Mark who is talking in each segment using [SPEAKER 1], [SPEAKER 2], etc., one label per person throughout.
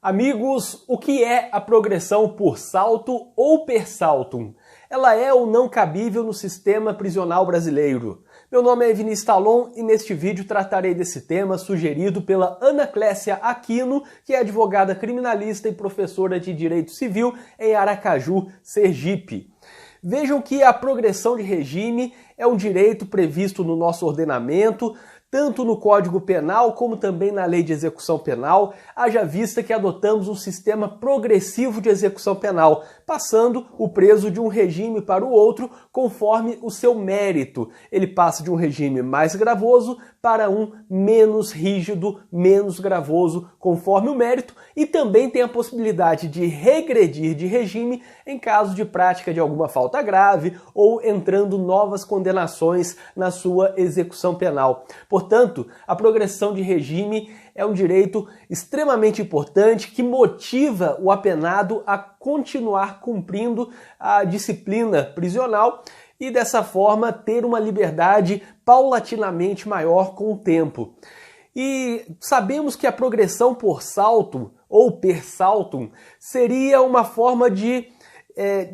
[SPEAKER 1] Amigos, o que é a progressão por salto ou per saltum? Ela é ou não cabível no sistema prisional brasileiro? Meu nome é Vinícius Talon e neste vídeo tratarei desse tema sugerido pela Ana Clécia Aquino, que é advogada criminalista e professora de Direito Civil em Aracaju, Sergipe. Vejam que a progressão de regime é um direito previsto no nosso ordenamento, tanto no Código Penal como também na Lei de Execução Penal, haja vista que adotamos um sistema progressivo de execução penal, passando o preso de um regime para o outro conforme o seu mérito. Ele passa de um regime mais gravoso para um menos rígido, menos gravoso, conforme o mérito, e também tem a possibilidade de regredir de regime em caso de prática de alguma falta grave ou entrando novas condenações na sua execução penal. Portanto, a progressão de regime é um direito extremamente importante que motiva o apenado a continuar cumprindo a disciplina prisional e dessa forma ter uma liberdade paulatinamente maior com o tempo. E sabemos que a progressão por salto ou per saltum seria uma forma de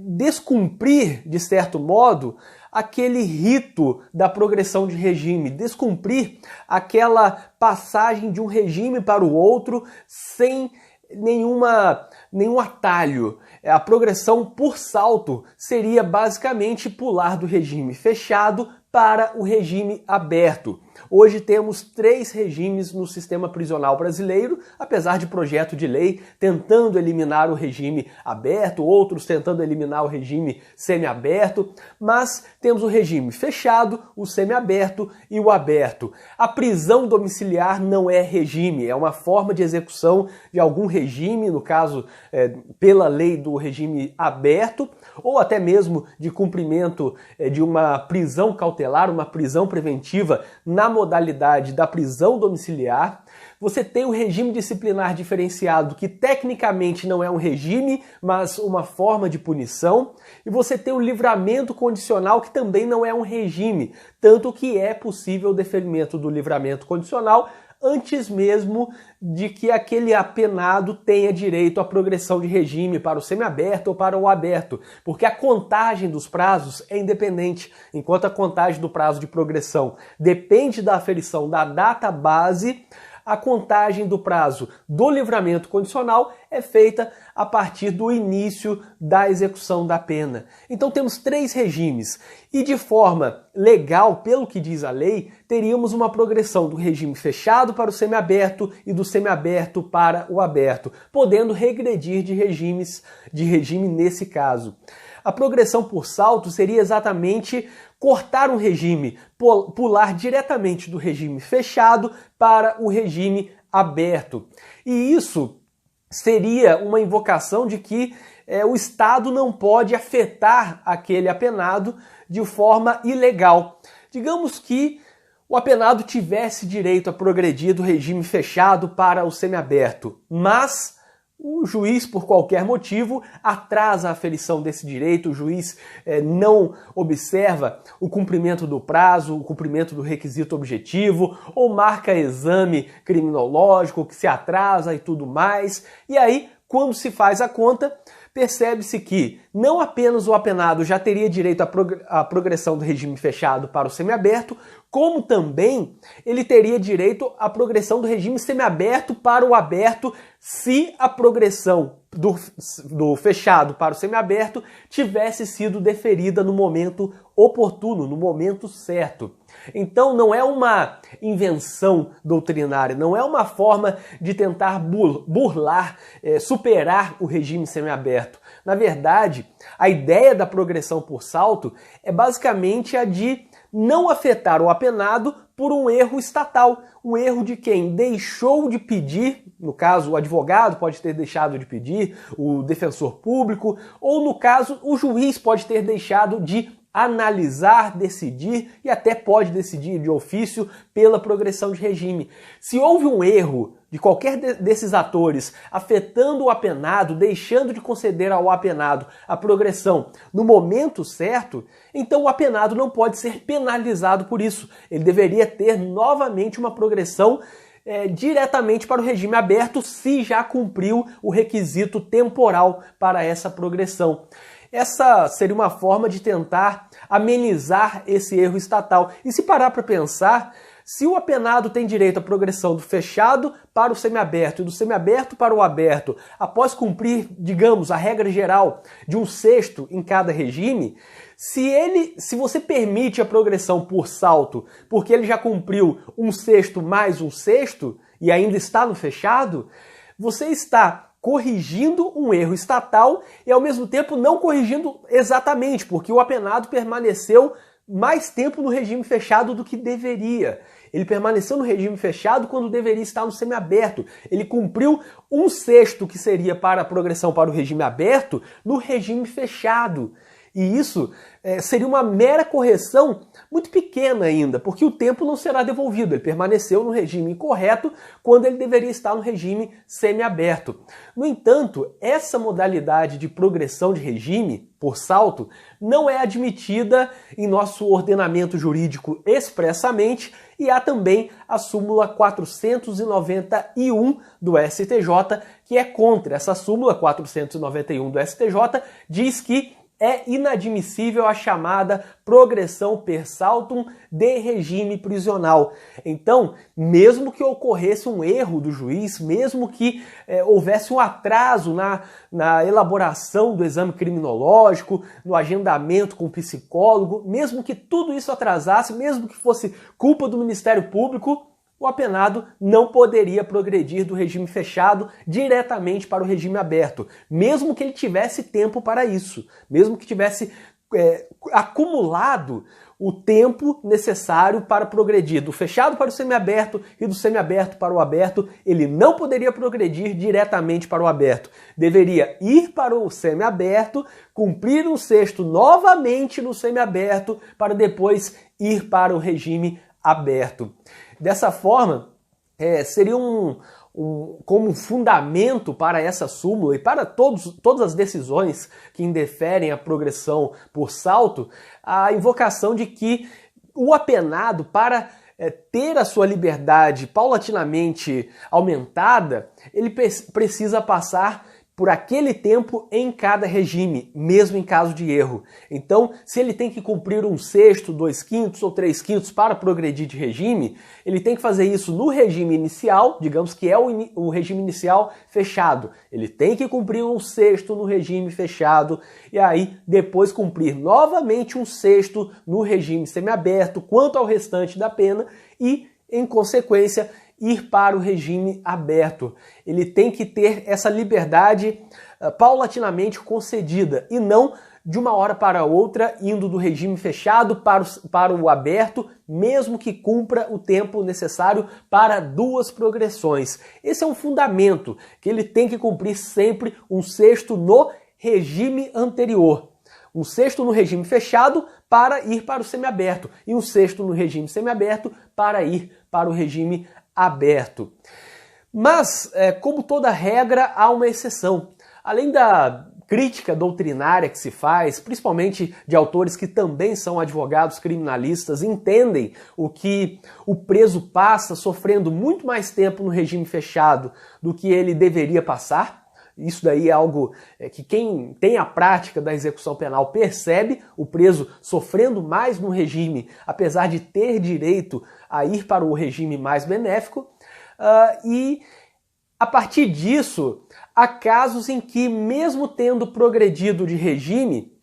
[SPEAKER 1] descumprir, de certo modo, aquele rito da progressão de regime, descumprir aquela passagem de um regime para o outro sem nenhum atalho. A progressão por salto seria basicamente pular do regime fechado para o regime aberto. Hoje temos 3 regimes no sistema prisional brasileiro, apesar de projeto de lei tentando eliminar o regime aberto, outros tentando eliminar o regime semiaberto, mas temos o regime fechado, o semiaberto e o aberto. A prisão domiciliar não é regime, é uma forma de execução de algum regime, no caso pela lei do regime aberto, ou até mesmo de cumprimento de uma prisão cautelar, uma prisão preventiva na modalidade da prisão domiciliar. Você tem o regime disciplinar diferenciado, que tecnicamente não é um regime, mas uma forma de punição. E você tem o livramento condicional, que também não é um regime, tanto que é possível o deferimento do livramento condicional antes mesmo de que aquele apenado tenha direito à progressão de regime para o semiaberto ou para o aberto, porque a contagem dos prazos é independente, enquanto a contagem do prazo de progressão depende da aferição da data base, a contagem do prazo do livramento condicional é feita a partir do início da execução da pena. Então temos 3 regimes e de forma legal, pelo que diz a lei, teríamos uma progressão do regime fechado para o semiaberto e do semiaberto para o aberto, podendo regredir de regime nesse caso. A progressão por salto seria exatamente cortar um regime, pular diretamente do regime fechado para o regime aberto. E isso seria uma invocação de que o Estado não pode afetar aquele apenado de forma ilegal. Digamos que o apenado tivesse direito a progredir do regime fechado para o semiaberto, mas o juiz, por qualquer motivo, atrasa a aferição desse direito, o juiz não observa o cumprimento do prazo, o cumprimento do requisito objetivo, ou marca exame criminológico que se atrasa e tudo mais. E aí, quando se faz a conta, percebe-se que não apenas o apenado já teria direito à progressão do regime fechado para o semiaberto, como também ele teria direito à progressão do regime semiaberto para o aberto se a progressão do fechado para o semiaberto tivesse sido deferida no momento oportuno, no momento certo. Então não é uma invenção doutrinária, não é uma forma de tentar burlar, superar o regime semiaberto. Na verdade, a ideia da progressão por salto é basicamente a de não afetar o apenado por um erro estatal, um erro de quem deixou de pedir, no caso o advogado pode ter deixado de pedir, o defensor público, ou no caso o juiz pode ter deixado de analisar, decidir e até pode decidir de ofício pela progressão de regime. Se houve um erro de qualquer desses atores afetando o apenado, deixando de conceder ao apenado a progressão no momento certo, então o apenado não pode ser penalizado por isso. Ele deveria ter novamente uma progressão diretamente para o regime aberto se já cumpriu o requisito temporal para essa progressão. Essa seria uma forma de tentar amenizar esse erro estatal. E se parar para pensar, se o apenado tem direito à progressão do fechado para o semiaberto e do semiaberto para o aberto, após cumprir, digamos, a regra geral de 1/6 em cada regime, se você permite a progressão por salto, porque ele já cumpriu 1/6 mais 1/6 e ainda está no fechado, você está corrigindo um erro estatal e ao mesmo tempo não corrigindo exatamente, porque o apenado permaneceu mais tempo no regime fechado do que deveria. Ele permaneceu no regime fechado quando deveria estar no semiaberto. Ele cumpriu 1/6 que seria para a progressão para o regime aberto no regime fechado. E isso seria uma mera correção muito pequena ainda, porque o tempo não será devolvido. Ele permaneceu no regime incorreto quando ele deveria estar no regime semiaberto. No entanto, essa modalidade de progressão de regime por salto não é admitida em nosso ordenamento jurídico expressamente, e há também a súmula 491 do STJ, que é contra. Essa súmula 491 do STJ diz que é inadmissível a chamada progressão per saltum de regime prisional. Então, mesmo que ocorresse um erro do juiz, mesmo que houvesse um atraso na elaboração do exame criminológico, no agendamento com o psicólogo, mesmo que tudo isso atrasasse, mesmo que fosse culpa do Ministério Público, o apenado não poderia progredir do regime fechado diretamente para o regime aberto, mesmo que ele tivesse tempo para isso, mesmo que tivesse acumulado o tempo necessário para progredir do fechado para o semiaberto e do semiaberto para o aberto, ele não poderia progredir diretamente para o aberto. Deveria ir para o semiaberto, cumprir 1/6 novamente no semiaberto, para depois ir para o regime aberto. Dessa forma, seria como um fundamento para essa súmula e para todas as decisões que indeferem a progressão por salto, a invocação de que o apenado, para ter a sua liberdade paulatinamente aumentada, ele precisa passar por aquele tempo em cada regime, mesmo em caso de erro. Então, se ele tem que cumprir 1/6, 2/5 ou 3/5 para progredir de regime, ele tem que fazer isso no regime inicial, digamos que é o regime inicial fechado. Ele tem que cumprir 1/6 no regime fechado e aí depois cumprir novamente 1/6 no regime semiaberto quanto ao restante da pena e, em consequência, ir para o regime aberto. Ele tem que ter essa liberdade paulatinamente concedida e não de uma hora para outra indo do regime fechado para o aberto, mesmo que cumpra o tempo necessário para 2 progressões. Esse é um fundamento, que ele tem que cumprir sempre 1/6 no regime anterior. 1/6 no regime fechado para ir para o semiaberto e 1/6 no regime semiaberto para ir para o regime aberto. Mas, como toda regra, há uma exceção. Além da crítica doutrinária que se faz, principalmente de autores que também são advogados criminalistas, entendem o que o preso passa sofrendo muito mais tempo no regime fechado do que ele deveria passar. Isso daí é algo que quem tem a prática da execução penal percebe, o preso sofrendo mais no regime, apesar de ter direito a ir para o regime mais benéfico. E a partir disso, há casos em que, mesmo tendo progredido de regime,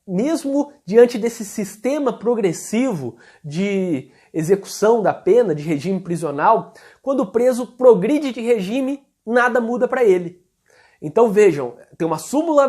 [SPEAKER 1] mesmo diante desse sistema progressivo de execução da pena, de regime prisional, quando o preso progride de regime, nada muda para ele. Então vejam, tem uma súmula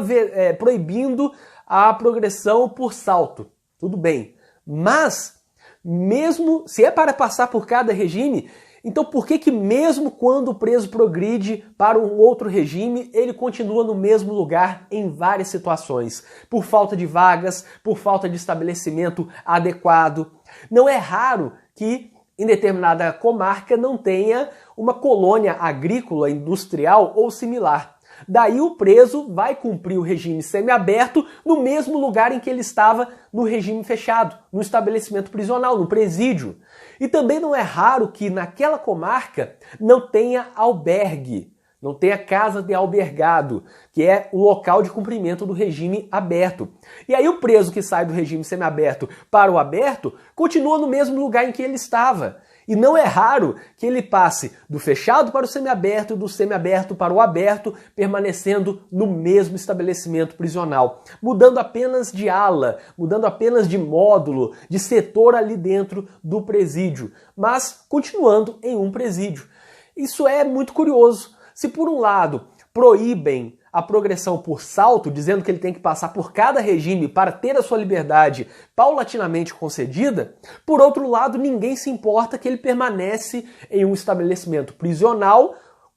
[SPEAKER 1] proibindo a progressão por salto. Tudo bem. Mas, mesmo se é para passar por cada regime, então por que mesmo quando o preso progride para um outro regime, ele continua no mesmo lugar em várias situações? Por falta de vagas, por falta de estabelecimento adequado. Não é raro que em determinada comarca não tenha uma colônia agrícola, industrial ou similar. Daí o preso vai cumprir o regime semiaberto no mesmo lugar em que ele estava no regime fechado, no estabelecimento prisional, no presídio. E também não é raro que naquela comarca não tenha albergue, não tenha casa de albergado, que é o local de cumprimento do regime aberto. E aí o preso que sai do regime semiaberto para o aberto continua no mesmo lugar em que ele estava. E não é raro que ele passe do fechado para o semiaberto e do semiaberto para o aberto, permanecendo no mesmo estabelecimento prisional, mudando apenas de ala, mudando apenas de módulo, de setor ali dentro do presídio, mas continuando em um presídio. Isso é muito curioso. Se por um lado proíbem a progressão por salto, dizendo que ele tem que passar por cada regime para ter a sua liberdade paulatinamente concedida, por outro lado, ninguém se importa que ele permanece em um estabelecimento prisional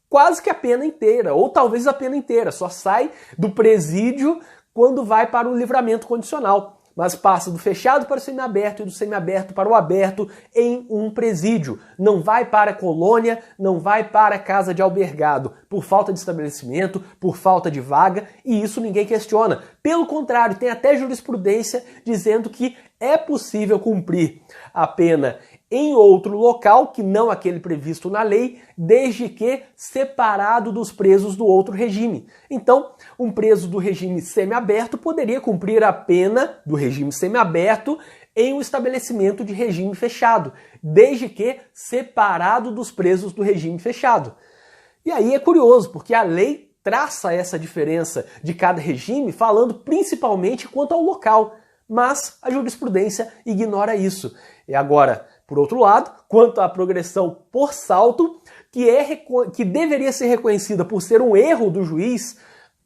[SPEAKER 1] quase que a pena inteira, ou talvez a pena inteira, só sai do presídio quando vai para o livramento condicional, mas passa do fechado para o semiaberto e do semiaberto para o aberto em um presídio. Não vai para a colônia, não vai para a casa de albergado, por falta de estabelecimento, por falta de vaga, e isso ninguém questiona. Pelo contrário, tem até jurisprudência dizendo que é possível cumprir a pena em outro local, que não aquele previsto na lei, desde que separado dos presos do outro regime. Então, um preso do regime semiaberto poderia cumprir a pena do regime semiaberto em um estabelecimento de regime fechado, desde que separado dos presos do regime fechado. E aí é curioso, porque a lei traça essa diferença de cada regime, falando principalmente quanto ao local, mas a jurisprudência ignora isso. E agora, por outro lado, quanto à progressão por salto, que deveria ser reconhecida por ser um erro do juiz,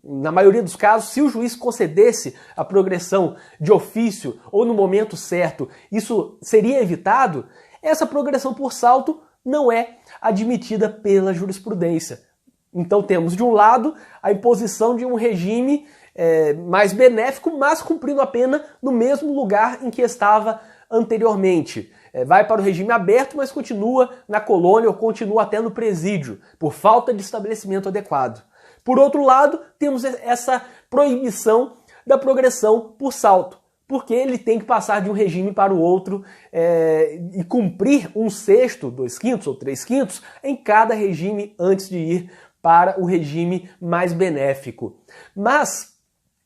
[SPEAKER 1] na maioria dos casos, se o juiz concedesse a progressão de ofício ou no momento certo, isso seria evitado, essa progressão por salto não é admitida pela jurisprudência. Então temos, de um lado, a imposição de um regime mais benéfico, mas cumprindo a pena no mesmo lugar em que estava anteriormente. Vai para o regime aberto, mas continua na colônia ou continua até no presídio, por falta de estabelecimento adequado. Por outro lado, temos essa proibição da progressão por salto, porque ele tem que passar de um regime para o outro e cumprir 1/6, 2/5 ou 3/5 em cada regime antes de ir para o regime mais benéfico. Mas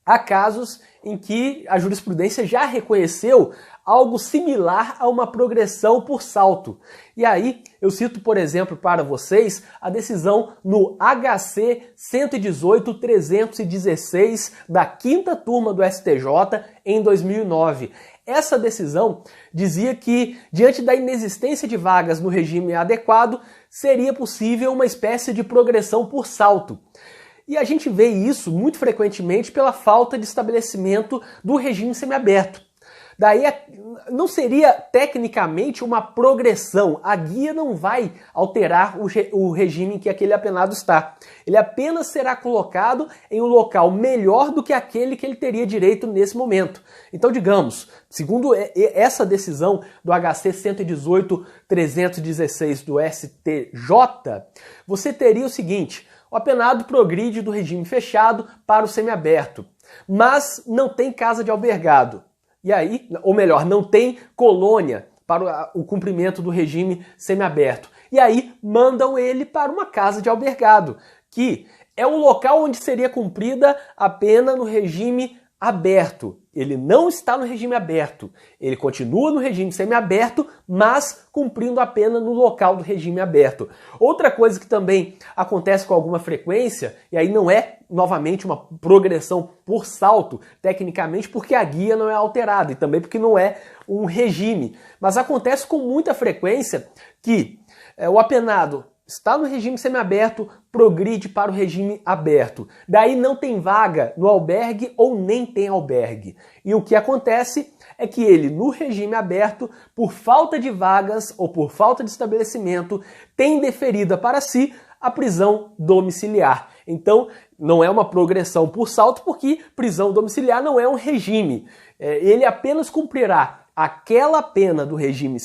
[SPEAKER 1] há casos em que a jurisprudência já reconheceu algo similar a uma progressão por salto. E aí eu cito, por exemplo, para vocês a decisão no HC 118.316 da 5ª turma do STJ em 2009. Essa decisão dizia que, diante da inexistência de vagas no regime adequado, seria possível uma espécie de progressão por salto. E a gente vê isso muito frequentemente pela falta de estabelecimento do regime semiaberto. Daí não seria tecnicamente uma progressão, a guia não vai alterar o regime em que aquele apenado está. Ele apenas será colocado em um local melhor do que aquele que ele teria direito nesse momento. Então, digamos, segundo essa decisão do HC 118.316 do STJ, você teria o seguinte: o apenado progride do regime fechado para o semiaberto, mas não tem casa de albergado. E aí, ou melhor, não tem colônia para o cumprimento do regime semiaberto. E aí mandam ele para uma casa de albergado, que é o local onde seria cumprida a pena no regime aberto. Ele não está no regime aberto, ele continua no regime semiaberto, mas cumprindo a pena no local do regime aberto. Outra coisa que também acontece com alguma frequência, e aí não é novamente uma progressão por salto, tecnicamente, porque a guia não é alterada e também porque não é um regime, mas acontece com muita frequência que o apenado está no regime semiaberto, progride para o regime aberto. Daí não tem vaga no albergue ou nem tem albergue. E o que acontece é que ele, no regime aberto, por falta de vagas ou por falta de estabelecimento, tem deferida para si a prisão domiciliar. Então, não é uma progressão por salto, porque prisão domiciliar não é um regime. Ele apenas cumprirá aquela pena do regime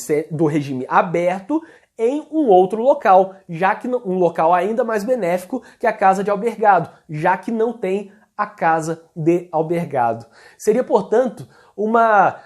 [SPEAKER 1] aberto em um outro local, já que um local ainda mais benéfico que a casa de albergado, já que não tem a casa de albergado. Seria, portanto, uma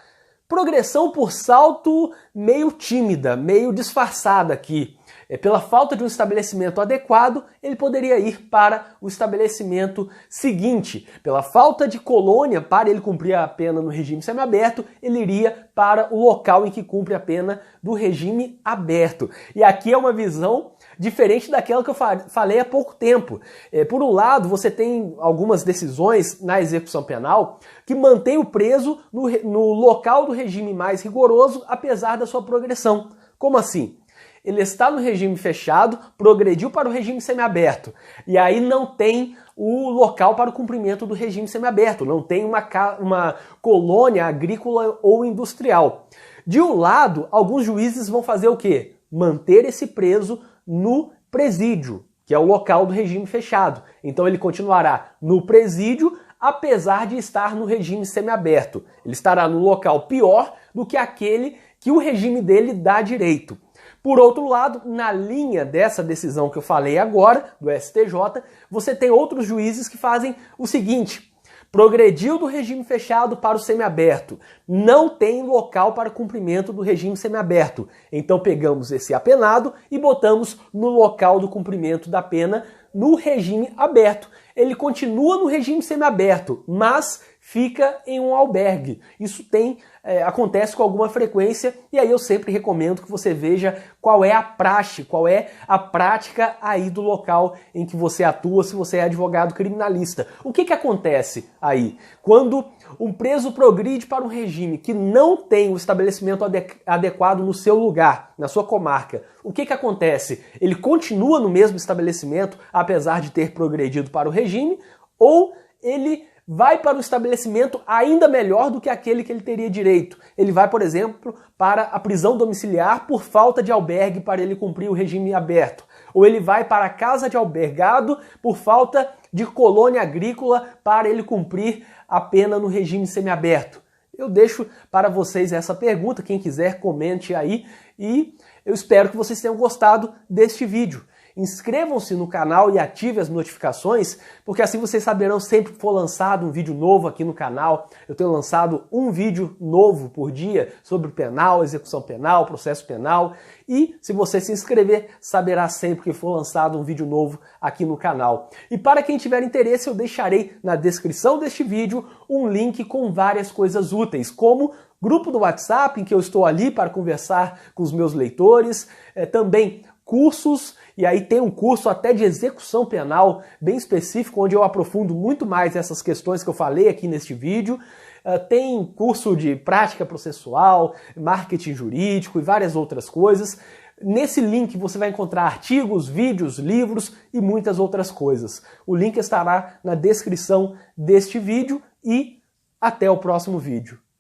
[SPEAKER 1] progressão por salto meio tímida, meio disfarçada aqui. Pela falta de um estabelecimento adequado, ele poderia ir para o estabelecimento seguinte. Pela falta de colônia para ele cumprir a pena no regime semiaberto, ele iria para o local em que cumpre a pena do regime aberto. E aqui é uma visão diferente daquela que eu falei há pouco tempo. Por um lado, você tem algumas decisões na execução penal que mantém o preso no local do regime mais rigoroso, apesar da sua progressão. Como assim? Ele está no regime fechado, progrediu para o regime semiaberto, e aí não tem o local para o cumprimento do regime semiaberto, não tem uma colônia agrícola ou industrial. De um lado, alguns juízes vão fazer o quê? Manter esse preso no presídio, que é o local do regime fechado. Então ele continuará no presídio, apesar de estar no regime semiaberto. Ele estará no local pior do que aquele que o regime dele dá direito. Por outro lado, na linha dessa decisão que eu falei agora, do STJ, você tem outros juízes que fazem o seguinte: progrediu do regime fechado para o semiaberto, não tem local para cumprimento do regime semiaberto. Então pegamos esse apenado e botamos no local do cumprimento da pena no regime aberto. Ele continua no regime semiaberto, mas fica em um albergue. Isso acontece com alguma frequência, e aí eu sempre recomendo que você veja qual é a praxe, qual é a prática aí do local em que você atua, se você é advogado criminalista. O que acontece aí? Quando um preso progride para um regime que não tem o estabelecimento adequado no seu lugar, na sua comarca, o que acontece? Ele continua no mesmo estabelecimento, apesar de ter progredido para o regime, ou ele vai para um estabelecimento ainda melhor do que aquele que ele teria direito. Ele vai, por exemplo, para a prisão domiciliar por falta de albergue para ele cumprir o regime aberto. Ou ele vai para a casa de albergado por falta de colônia agrícola para ele cumprir a pena no regime semiaberto. Eu deixo para vocês essa pergunta, quem quiser comente aí, e eu espero que vocês tenham gostado deste vídeo. Inscrevam-se no canal e ativem as notificações, porque assim vocês saberão sempre que for lançado um vídeo novo aqui no canal. Eu tenho lançado um vídeo novo por dia sobre penal, execução penal, processo penal. E se você se inscrever, saberá sempre que for lançado um vídeo novo aqui no canal. E para quem tiver interesse, eu deixarei na descrição deste vídeo um link com várias coisas úteis, como grupo do WhatsApp, em que eu estou ali para conversar com os meus leitores, também cursos, e aí tem um curso até de execução penal bem específico, onde eu aprofundo muito mais essas questões que eu falei aqui neste vídeo. Tem curso de prática processual, marketing jurídico e várias outras coisas. Nesse link você vai encontrar artigos, vídeos, livros e muitas outras coisas. O link estará na descrição deste vídeo e até o próximo vídeo.